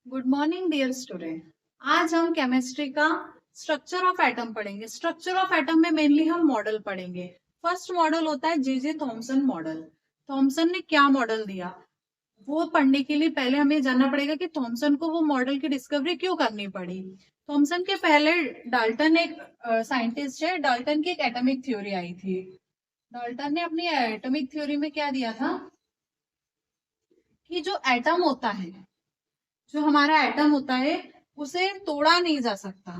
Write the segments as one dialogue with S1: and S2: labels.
S1: Good morning dear student. आज हम chemistry का स्ट्रक्चर ऑफ एटम पढ़ेंगे। स्ट्रक्चर ऑफ एटम में मेनली हम मॉडल पढ़ेंगे। फर्स्ट मॉडल होता है जे थॉमसन मॉडल। थॉमसन ने क्या मॉडल दिया वो पढ़ने के लिए पहले हमें जानना पड़ेगा कि थॉमसन को वो मॉडल की डिस्कवरी क्यों करनी पड़ी। थॉमसन के पहले डाल्टन एक साइंटिस्ट है। डाल्टन की एक एटॉमिक थ्योरी आई थी। डाल्टन ने अपनी एटॉमिक थ्योरी में क्या दिया था कि जो एटम होता है, जो हमारा एटम होता है, उसे तोड़ा नहीं जा सकता,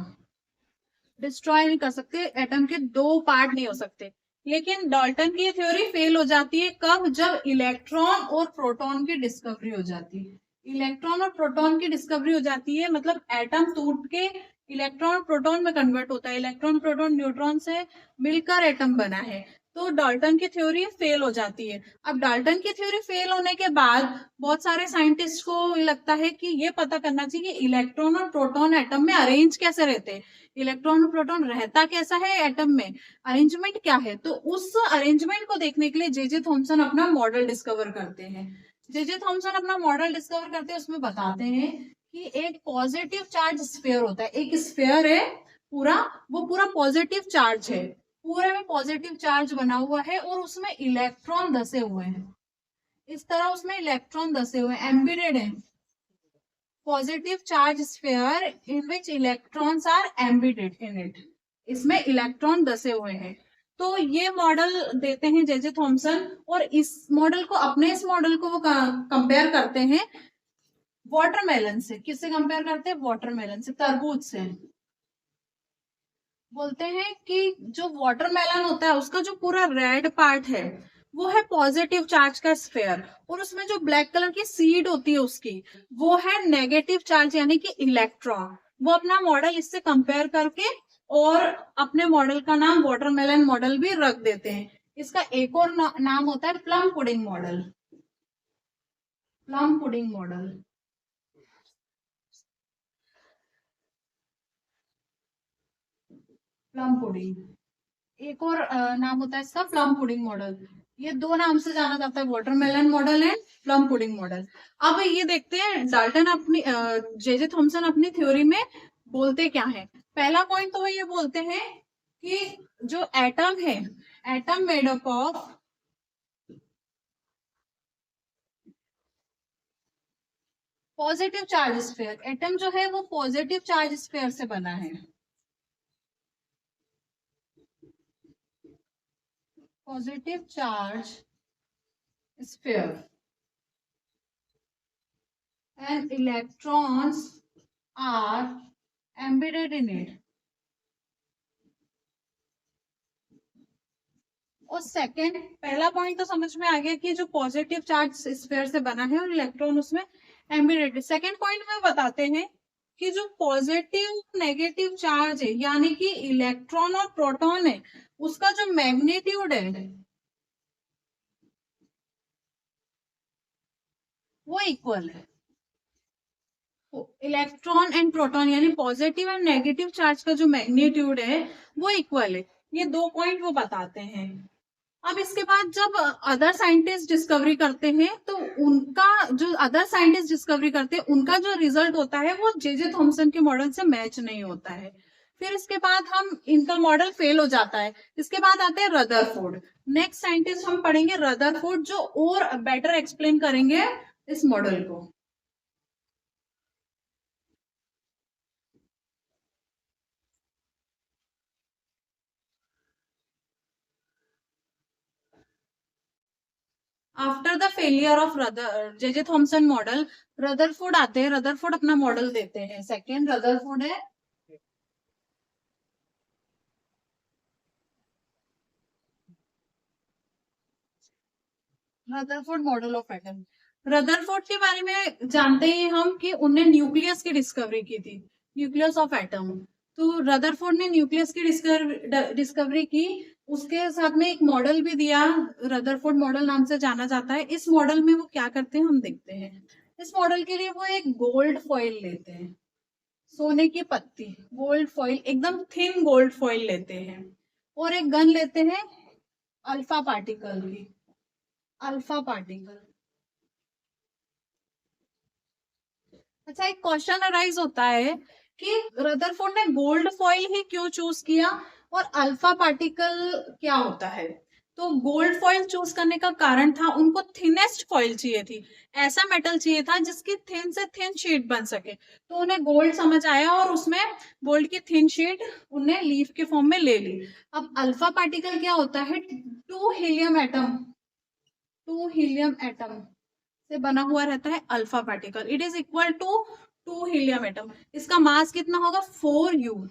S1: डिस्ट्रॉय नहीं कर सकते। एटम के दो पार्ट नहीं हो सकते। लेकिन डाल्टन की थ्योरी फेल हो जाती है कब? जब इलेक्ट्रॉन और प्रोटॉन की डिस्कवरी हो जाती है। इलेक्ट्रॉन और प्रोटॉन की डिस्कवरी हो जाती है, मतलब एटम टूट के इलेक्ट्रॉन और प्रोटॉन में कन्वर्ट होता है। इलेक्ट्रॉन प्रोटॉन न्यूट्रॉन से मिलकर एटम बना है। तो डाल्टन की थ्योरी फेल हो जाती है। अब डाल्टन की थ्योरी फेल होने के बाद बहुत सारे साइंटिस्ट को लगता है कि ये पता करना चाहिए कि इलेक्ट्रॉन और प्रोटॉन एटम में अरेंज कैसे रहते हैं, इलेक्ट्रॉन और प्रोटॉन रहता कैसा है एटम में, अरेंजमेंट क्या है। तो उस अरेंजमेंट को देखने के लिए जे थॉमसन अपना मॉडल डिस्कवर करते हैं। जे थॉमसन अपना मॉडल डिस्कवर करते हैं, उसमें बताते हैं कि एक पॉजिटिव चार्ज स्फीयर होता है। एक स्फीयर है पूरा, वो पूरा पॉजिटिव चार्ज है, पूरे में पॉजिटिव चार्ज बना हुआ है और उसमें इलेक्ट्रॉन धसे हुए हैं। इस तरह उसमें इलेक्ट्रॉन धसे हुए एम्बेडेड है। Positive charge sphere in which electrons are embedded in it. इसमें इलेक्ट्रॉन धसे हुए हैं। तो ये मॉडल देते हैं जे थॉमसन, और इस मॉडल को इस मॉडल को वो कंपेयर करते हैं वाटरमेलन से। किससे कंपेयर करते हैं? वाटरमेलन से, तरबूज से। बोलते हैं कि जो वाटरमेलन होता है उसका जो पूरा रेड पार्ट है वो है पॉजिटिव चार्ज का स्फीयर, और उसमें जो ब्लैक कलर की सीड होती है उसकी, वो है नेगेटिव चार्ज यानी कि इलेक्ट्रॉन। वो अपना मॉडल इससे कंपेयर करके और अपने मॉडल का नाम वाटरमेलन मॉडल भी रख देते हैं। इसका एक और नाम होता है plum pudding model. Plum pudding model, plum pudding एक और नाम होता है इसका, प्लम पुडिंग मॉडल। ये दो नाम से जाना जाता है, watermelon model and plum pudding model. अब ये देखते हैं डाल्टन अपनी जे थॉमसन अपनी थ्योरी में बोलते क्या है। पहला पॉइंट तो वो ये बोलते हैं कि जो एटम है, atom made up of positive charge sphere. Atom जो है वो पॉजिटिव चार्ज स्फीयर से बना है। Positive charge sphere and electrons are embedded in it। और सेकंड, पहला पॉइंट तो समझ में आ गया कि जो पॉजिटिव चार्ज स्फीयर से बना है और इलेक्ट्रॉन उसमें एम्बेडेड है। सेकंड पॉइंट में बताते हैं कि जो पॉजिटिव नेगेटिव चार्ज है यानी कि इलेक्ट्रॉन और प्रोटॉन है, उसका जो मैग्नीट्यूड है वो इक्वल है। इलेक्ट्रॉन एंड प्रोटॉन यानी पॉजिटिव एंड नेगेटिव चार्ज का जो मैग्नीट्यूड है वो इक्वल है। ये दो पॉइंट वो बताते हैं। अब इसके बाद जब अदर साइंटिस्ट डिस्कवरी करते हैं तो उनका जो अदर साइंटिस्ट डिस्कवरी करते हैं उनका जो रिजल्ट होता है वो जे थॉमसन के मॉडल से मैच नहीं होता है। फिर इसके बाद हम इनका मॉडल फेल हो जाता है। इसके बाद आते हैं रदरफोर्ड। नेक्स्ट साइंटिस्ट हम पढ़ेंगे रदरफोर्ड, जो और बेटर एक्सप्लेन करेंगे इस मॉडल को। After the failure of J Thomson model, Rutherford आते हैं। रदरफोर्ड अपना मॉडल देते हैं। सेकेंड रदरफोर्ड है, Rutherford model of atom. Rutherford के बारे में जानते हैं हम कि उनने न्यूक्लियस की डिस्कवरी की थी, न्यूक्लियस ऑफ एटम। तो रदरफोर्ड ने न्यूक्लियस की डिस्कवरी की। उसके साथ में एक मॉडल भी दिया, रदरफोर्ड मॉडल नाम से जाना जाता है। इस मॉडल में वो क्या करते हैं हम देखते हैं। इस मॉडल के लिए वो एक गोल्ड फॉइल लेते हैं, सोने की पत्ती, गोल्ड फॉइल, एकदम थिन गोल्ड फॉइल लेते हैं, और एक गन लेते हैं अल्फा पार्टिकल की। अल्फा पार्टिकल अच्छा, एक क्वेश्चन अराइज होता है कि रदरफोर्ड ने गोल्ड फॉइल ही क्यों चूज किया और अल्फा पार्टिकल क्या होता है। तो गोल्ड फॉइल चूज करने का कारण था उनको थिनेस्ट फॉइल चाहिए थी, ऐसा मेटल चाहिए था जिसकी थिन से थिन शीट बन सके, तो उन्हें गोल्ड समझ आया और उसमें गोल्ड की थिन शीट उन्हें लीफ के फॉर्म में ले ली। अब अल्फा पार्टिकल क्या होता है, टू हीलियम एटम से बना हुआ रहता है alpha particle. It is equal to 2 helium atom. इसका मास कितना होगा, 4u।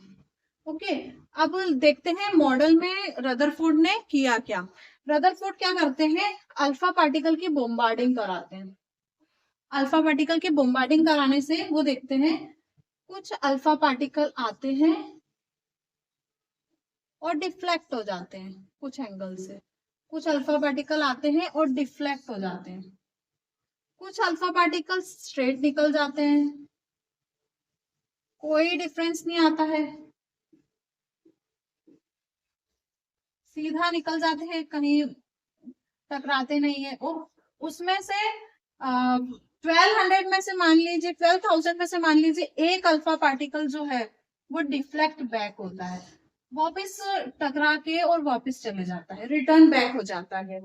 S1: ओके, अब देखते हैं मॉडल में रदरफोर्ड ने किया क्या। रदरफोर्ड क्या करते हैं, अल्फा पार्टिकल की बोम्बार्डिंग कराते हैं। अल्फा पार्टिकल की बोम्बार्डिंग कराने से वो देखते हैं कुछ अल्फा पार्टिकल आते हैं और डिफ्लेक्ट हो जाते हैं कुछ एंगल से, कुछ अल्फा पार्टिकल आते हैं और डिफ्लेक्ट हो जाते हैं, कुछ अल्फा पार्टिकल स्ट्रेट निकल जाते हैं, कोई डिफरेंस नहीं आता है, सीधा निकल जाते हैं, कहीं टकराते नहीं है। और उसमें से 1200 में से मान लीजिए, 12,000 में से मान लीजिए एक अल्फा पार्टिकल जो है वो डिफ्लेक्ट बैक होता है, वापस टकरा के और वापस चले जाता है, रिटर्न बैक हो जाता है।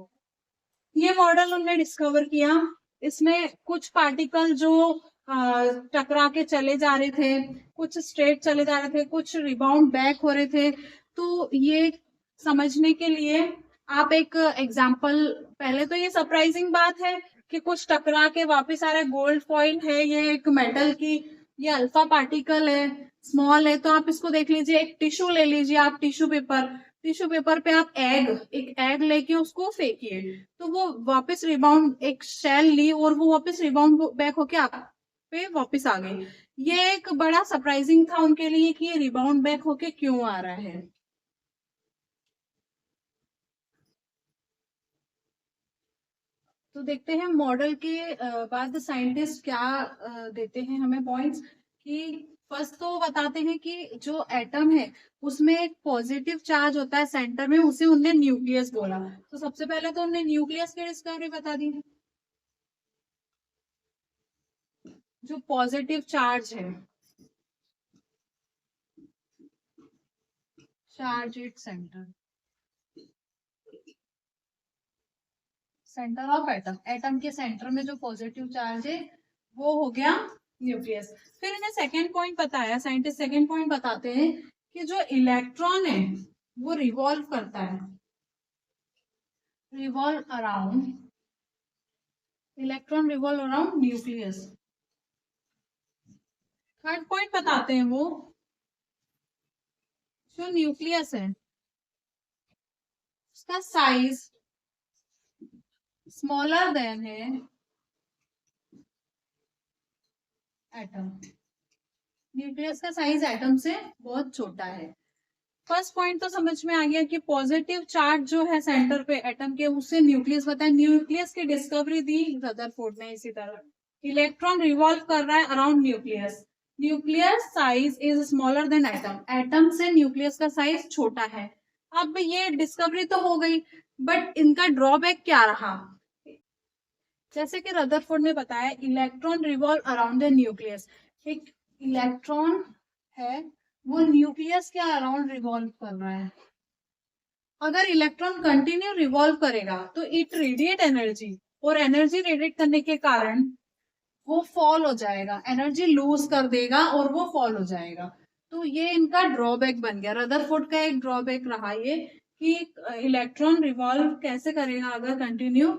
S1: ये मॉडल उन्होंने डिस्कवर किया। इसमें कुछ पार्टिकल जो टकरा के चले जा रहे थे, कुछ स्ट्रेट चले जा रहे थे, कुछ रिबाउंड बैक हो रहे थे। तो ये समझने के लिए आप एक एग्जाम्पल, पहले तो ये सरप्राइजिंग बात है कि कुछ टकरा के वापस आ रहा है, गोल्ड फॉइल है ये एक मेटल की, ये अल्फा पार्टिकल है, स्मॉल है। तो आप इसको देख लीजिए, एक टिश्यू ले लीजिए आप, टिश्यू पेपर पे आप एक एग लेके उसको फेंकिए, तो वो वापस रिबाउंड, एक शेल ली और वो वापस रिबाउंड बैक होके आप पे वापस आ गई। ये एक बड़ा सरप्राइजिंग था उनके लिए कि ये रिबाउंड बैक होके क्यों आ रहा है। तो देखते हैं मॉडल के बाद साइंटिस्ट क्या देते हैं हमें पॉइंट्स। कि फर्स्ट तो बताते हैं कि जो एटम है उसमें एक पॉजिटिव चार्ज होता है सेंटर में, उसे उन्होंने न्यूक्लियस बोला। तो सबसे पहले तो उन्होंने न्यूक्लियस की डिस्कवरी बता दी। जो पॉजिटिव चार्ज है, charge it centre, centre of atom, atom के सेंटर में जो पॉजिटिव चार्ज है वो हो गया न्यूक्लियस। फिर इन्हें सेकेंड पॉइंट बताया, साइंटिस्ट सेकेंड पॉइंट बताते हैं कि जो इलेक्ट्रॉन है वो रिवॉल्व करता है, revolve around, electron revolve around nucleus. Third point बताते हैं वो, जो न्यूक्लियस है उसका साइज स्मॉलर देन है एटम, न्यूक्लियस का साइज एटम से बहुत छोटा है। फर्स्ट पॉइंट तो समझ में आ गया कि पॉजिटिव चार्ज जो है सेंटर पे एटम के, उससे न्यूक्लियस बताया। न्यूक्लियस की डिस्कवरी दी रदरफोर्ड ने। इसी तरह इलेक्ट्रॉन रिवॉल्व कर रहा है around nucleus, nucleus size is smaller than atom, atom से न्यूक्लियस का साइज छोटा है। अब ये डिस्कवरी तो हो गई, बट इनका ड्रॉबैक क्या रहा। जैसे कि रदरफोर्ड ने बताया, electron revolve around the nucleus, एक इलेक्ट्रॉन है वो न्यूक्लियस के अराउंड रिवॉल्व कर रहा है। अगर इलेक्ट्रॉन कंटिन्यू रिवॉल्व करेगा तो इट रेडिएट एनर्जी, और एनर्जी रेडिएट करने के कारण वो फॉल हो जाएगा, एनर्जी लूज कर देगा और वो फॉल हो जाएगा। तो ये इनका ड्रॉबैक बन गया, रदरफोर्ड का एक ड्रॉबैक रहा ये कि इलेक्ट्रॉन रिवॉल्व कैसे करेगा, अगर कंटिन्यू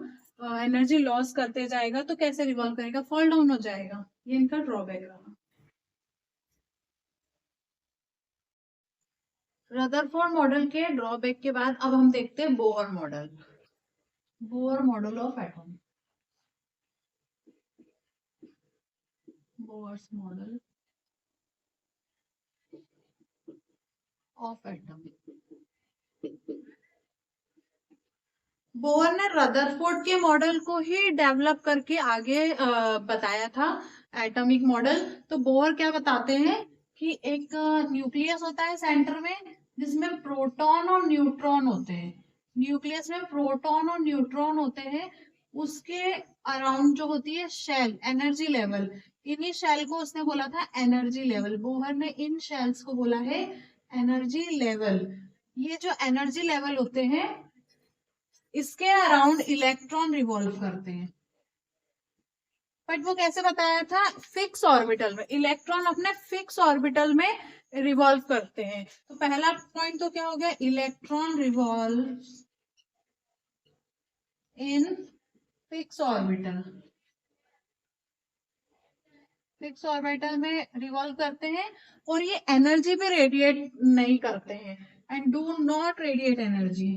S1: एनर्जी लॉस करते जाएगा तो कैसे रिवॉल्व करेगा, फॉल डाउन हो जाएगा। ये इनका ड्रॉबैक रहा। रदरफोर्ड मॉडल के ड्रॉबैक के बाद अब हम देखते हैं Bohr model, Bohr model of atom, Bohr's model of atom. Bohr ने रदरफोर्ड के मॉडल को ही डेवलप करके आगे बताया था एटॉमिक मॉडल। तो बोहर क्या बताते हैं कि एक न्यूक्लियस होता है सेंटर में जिसमें प्रोटॉन और न्यूट्रॉन होते हैं, न्यूक्लियस में प्रोटॉन और न्यूट्रॉन होते हैं, उसके अराउंड जो होती है शेल, एनर्जी लेवल, इन्हीं शेल को उसने बोला था एनर्जी लेवल। बोहर ने इन शेल्स को बोला है एनर्जी लेवल। ये जो एनर्जी लेवल होते हैं इसके अराउंड इलेक्ट्रॉन रिवॉल्व करते हैं। बट वो कैसे बताया था? फिक्स ऑर्बिटल में। इलेक्ट्रॉन अपने फिक्स ऑर्बिटल में रिवॉल्व करते हैं। तो पहला पॉइंट तो क्या हो गया? Electron revolve in fix orbital. Fix orbital में रिवॉल्व करते हैं और ये एनर्जी भी रेडिएट नहीं करते हैं and do not radiate energy.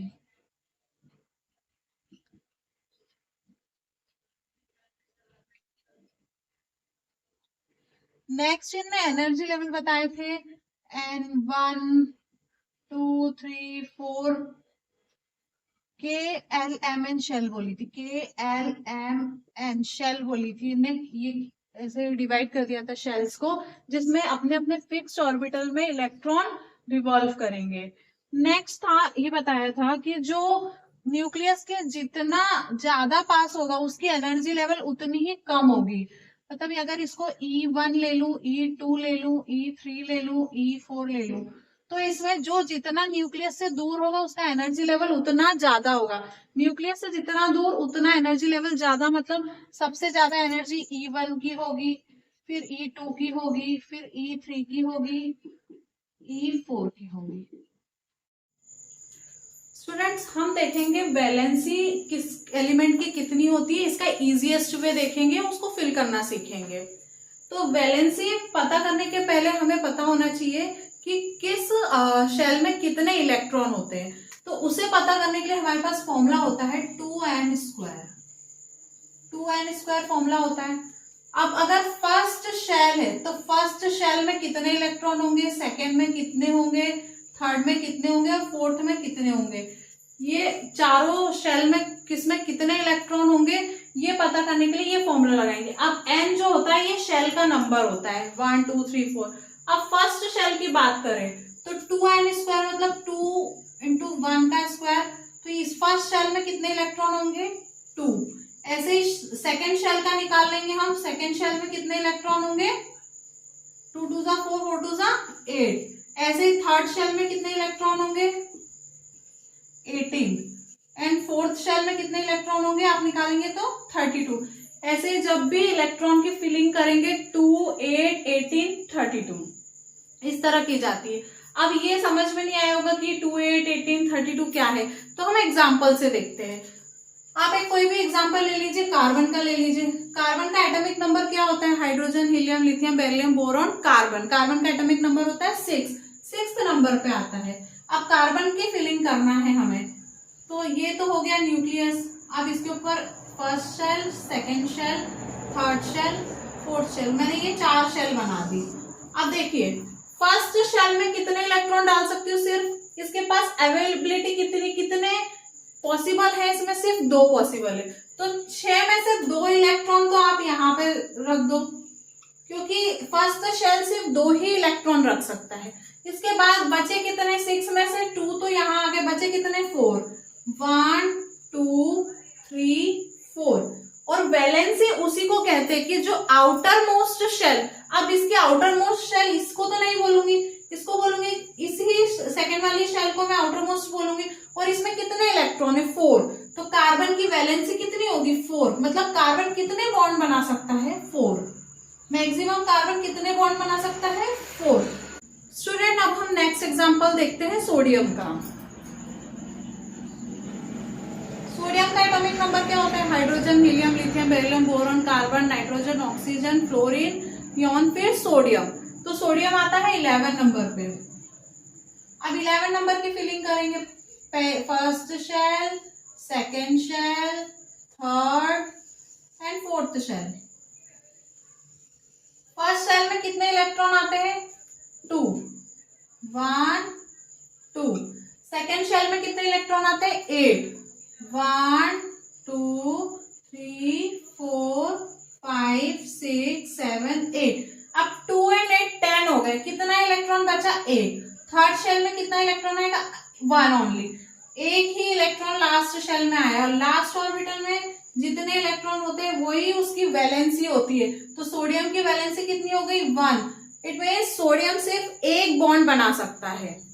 S1: Next इनमें एनर्जी लेवल बताए थे N1 2 3 4 KLMN शेल बोली थी। KLMN शेल बोली थी। इन्हें ये ऐसे डिवाइड कर दिया था शेल्स को, जिसमें अपने अपने फिक्स्ड ऑर्बिटल में इलेक्ट्रॉन रिवॉल्व करेंगे। नेक्स्ट था, ये बताया था कि जो न्यूक्लियस के जितना ज्यादा पास होगा उसकी एनर्जी लेवल उतनी ही कम होगी। मतलब अगर इसको E1 ले लूं, E2 ले लूं, E3 ले लूं, E4 ले लूं, तो इसमें जो जितना न्यूक्लियस से दूर होगा उसका एनर्जी लेवल उतना ज्यादा होगा। न्यूक्लियस से जितना दूर उतना एनर्जी लेवल ज्यादा, मतलब सबसे ज्यादा एनर्जी E1 की होगी, फिर E2 की होगी, फिर E3 की होगी, E4 की होगी। स्टूडेंट्स, हम देखेंगे वैलेंसी किस एलिमेंट की कितनी होती है, इसका इजीएस्ट वे देखेंगे, उसको फिल करना सीखेंगे। तो वैलेंसी पता करने के पहले हमें पता होना चाहिए कि किस शेल में कितने इलेक्ट्रॉन होते हैं। तो उसे पता करने के लिए हमारे पास फॉर्मूला होता है 2n²। 2n² फॉर्मूला होता है। अब अगर फर्स्ट शेल है तो फर्स्ट शेल में कितने इलेक्ट्रॉन होंगे, सेकेंड में कितने होंगे, थर्ड में कितने होंगे और फोर्थ में कितने होंगे। ये चारों शेल में किसमें कितने इलेक्ट्रॉन होंगे ये पता करने के लिए ये फॉर्मूला लगाएंगे। अब n जो होता है ये शेल का नंबर होता है, 1 2 3 4। अब फर्स्ट शेल की बात करें तो 2n² मतलब 2 × 1 का स्क्वायर। तो इस फर्स्ट शेल में कितने इलेक्ट्रॉन होंगे? 2। ऐसे ही सेकेंड शेल का निकाल लेंगे हम। सेकेंड शेल में कितने इलेक्ट्रॉन होंगे? 2 2 4 4 2 8। ऐसे ही थर्ड शेल में कितने इलेक्ट्रॉन होंगे? 18। एंड फोर्थ शेल में कितने इलेक्ट्रॉन होंगे आप निकालेंगे तो 32। ऐसे ही जब भी इलेक्ट्रॉन की फिलिंग करेंगे 2 8 18 32 इस तरह की जाती है। अब ये समझ में नहीं आया होगा कि 2 8 18 32 क्या है, तो हम एग्जाम्पल से देखते हैं। आप एक कोई भी एग्जाम्पल ले लीजिए, कार्बन का ले लीजिए। कार्बन का एटॉमिक नंबर क्या होता है? Hydrogen, helium, lithium, beryllium, boron, carbon. Carbon का एटॉमिक नंबर होता है 6। 6th नंबर पे आता है। अब कार्बन की फिलिंग करना है हमें, तो ये तो हो गया न्यूक्लियस। अब इसके ऊपर first shell, second shell, third shell, fourth shell, मैंने ये 4 शेल बना दी। अब देखिए फर्स्ट शेल में कितने इलेक्ट्रॉन डाल सकती हूँ? सिर्फ इसके पास अवेलेबिलिटी कितने पॉसिबल है? इसमें सिर्फ 2 पॉसिबल है। तो 6 में से 2 इलेक्ट्रॉन तो आप यहाँ पे रख दो, क्योंकि फर्स्ट शेल सिर्फ 2 ही इलेक्ट्रॉन रख सकता है। इसके बाद बचे कितने? 6 में से 2 तो यहाँ आगे बचे कितने? 4। 1 2 3 4। और वैलेंसी उसी को कहते हैं कि जो आउटर मोस्ट शेल। अब इसके आउटर मोस्ट शेल इसको तो नहीं बोलूंगी, इसको बोलूंगी, इसी सेकेंड वाली शेल को मैं आउटर मोस्ट बोलूंगी। और इसमें कितने इलेक्ट्रॉन है? 4। तो कार्बन की वैलेंसी कितनी होगी? 4। मतलब कार्बन कितने बॉन्ड बना सकता है? 4। मैक्सिमम कार्बन कितने बॉन्ड बना सकता है? 4। स्टूडेंट, अब हम नेक्स्ट एग्जांपल देखते हैं सोडियम का। सोडियम का एटॉमिक नंबर क्या होता है? Hydrogen, helium, lithium, beryllium, boron, carbon, nitrogen, oxygen, fluorine, neon, फिर सोडियम। तो सोडियम आता है 11 नंबर पे। अब 11 नंबर की फिलिंग करेंगे। First shell, second shell, third and fourth shell. First shell में कितने इलेक्ट्रॉन आते हैं? 2 1 2। सेकेंड शेल में कितने इलेक्ट्रॉन आते हैं? 8 1 2 3 4 5 6 7 8। अब 2 and 8 10 हो गए। कितना इलेक्ट्रॉन बचा? 8। थर्ड शेल में कितना इलेक्ट्रॉन आएगा? 1 ओनली। एक ही इलेक्ट्रॉन लास्ट शेल में आया और लास्ट ऑर्बिटल में जितने इलेक्ट्रॉन होते हैं वही उसकी वैलेंसी होती है। तो सोडियम की वैलेंसी कितनी हो गई 1। इट मीन सोडियम सिर्फ एक बॉन्ड बना सकता है।